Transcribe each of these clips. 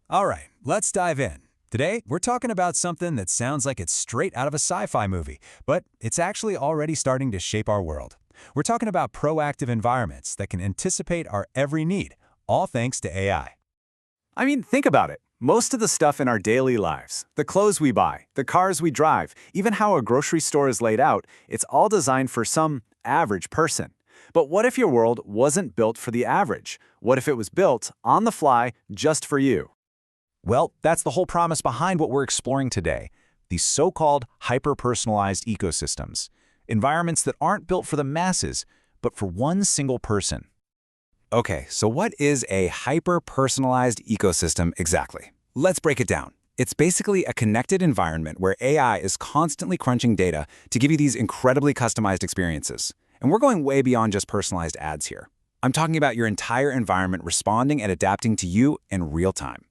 All right, let's dive in. Today, we're talking about something that sounds like it's straight out of a sci-fi movie, but it's actually already starting to shape our world. We're talking about proactive environments that can anticipate our every need, all thanks to AI. I mean, think about it. Most of the stuff in our daily lives, the clothes we buy, the cars we drive, even how a grocery store is laid out, it's all designed for some average person. But what if your world wasn't built for the average? What if it was built on the fly just for you? Well, that's the whole promise behind what we're exploring today, these so-called hyper-personalized ecosystems, environments that aren't built for the masses, but for one single person. Okay, so what is a hyper-personalized ecosystem exactly? Let's break it down. It's basically a connected environment where AI is constantly crunching data to give you these incredibly customized experiences. And we're going way beyond just personalized ads here. I'm talking about your entire environment responding and adapting to you in real time.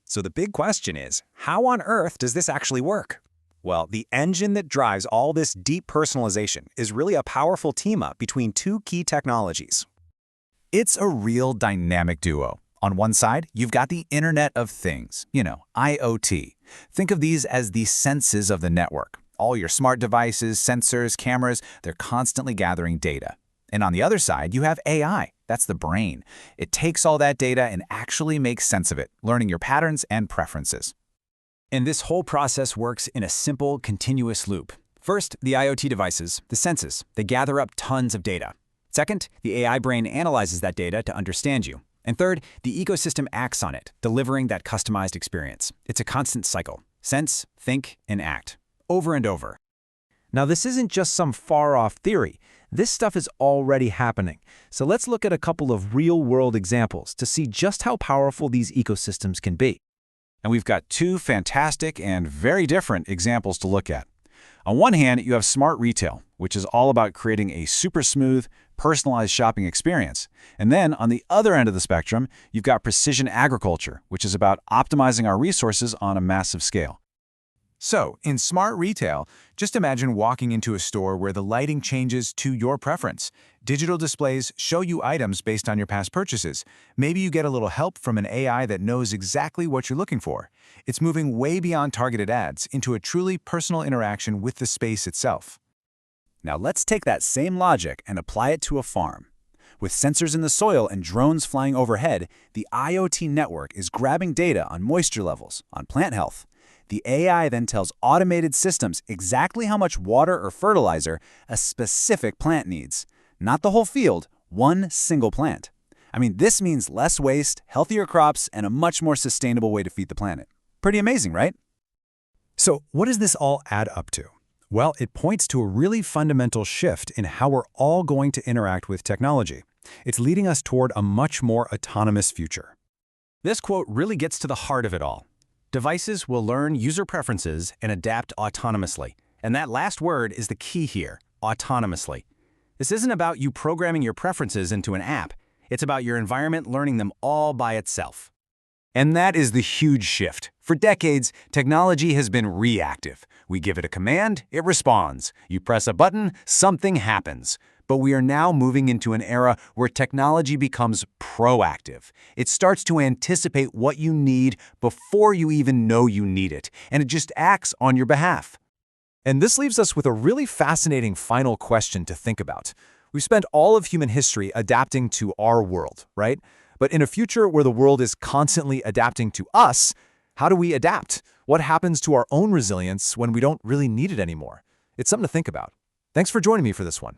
So the big question is, how on earth does this actually work? Well, the engine that drives all this deep personalization is really a powerful team-up between two key technologies. It's a real dynamic duo. On one side, you've got the Internet of Things, IoT. Think of these as the senses of the network. All your smart devices, sensors, cameras, they're constantly gathering data. And on the other side, you have AI. That's the brain. It takes all that data and actually makes sense of it, learning your patterns and preferences. And this whole process works in a simple, continuous loop. First, the IoT devices, the senses, they gather up tons of data. Second, the AI brain analyzes that data to understand you. And third, the ecosystem acts on it, delivering that customized experience. It's a constant cycle. Sense, think, and act. Over and over. Now, this isn't just some far-off theory. This stuff is already happening. So let's look at a couple of real-world examples to see just how powerful these ecosystems can be. And we've got two fantastic and very different examples to look at. On one hand, you have smart retail, which is all about creating a super smooth, personalized shopping experience. And then on the other end of the spectrum, you've got precision agriculture, which is about optimizing our resources on a massive scale. So, in smart retail, just imagine walking into a store where the lighting changes to your preference. Digital displays show you items based on your past purchases. Maybe you get a little help from an AI that knows exactly what you're looking for. It's moving way beyond targeted ads into a truly personal interaction with the space itself. Now let's take that same logic and apply it to a farm. With sensors in the soil and drones flying overhead, the IoT network is grabbing data on moisture levels, on plant health. The AI then tells automated systems exactly how much water or fertilizer a specific plant needs. Not the whole field, one single plant. I mean, this means less waste, healthier crops, and a much more sustainable way to feed the planet. Pretty amazing, right? So what does this all add up to? Well, it points to a really fundamental shift in how we're all going to interact with technology. It's leading us toward a much more autonomous future. This quote really gets to the heart of it all. Devices will learn user preferences and adapt autonomously. And that last word is the key here, autonomously. This isn't about you programming your preferences into an app. It's about your environment learning them all by itself. And that is the huge shift. For decades, technology has been reactive. We give it a command, it responds. You press a button, something happens. But we are now moving into an era where technology becomes proactive. It starts to anticipate what you need before you even know you need it, and it just acts on your behalf. And this leaves us with a really fascinating final question to think about. We've spent all of human history adapting to our world, right? But in a future where the world is constantly adapting to us, how do we adapt? What happens to our own resilience when we don't really need it anymore? It's something to think about. Thanks for joining me for this one.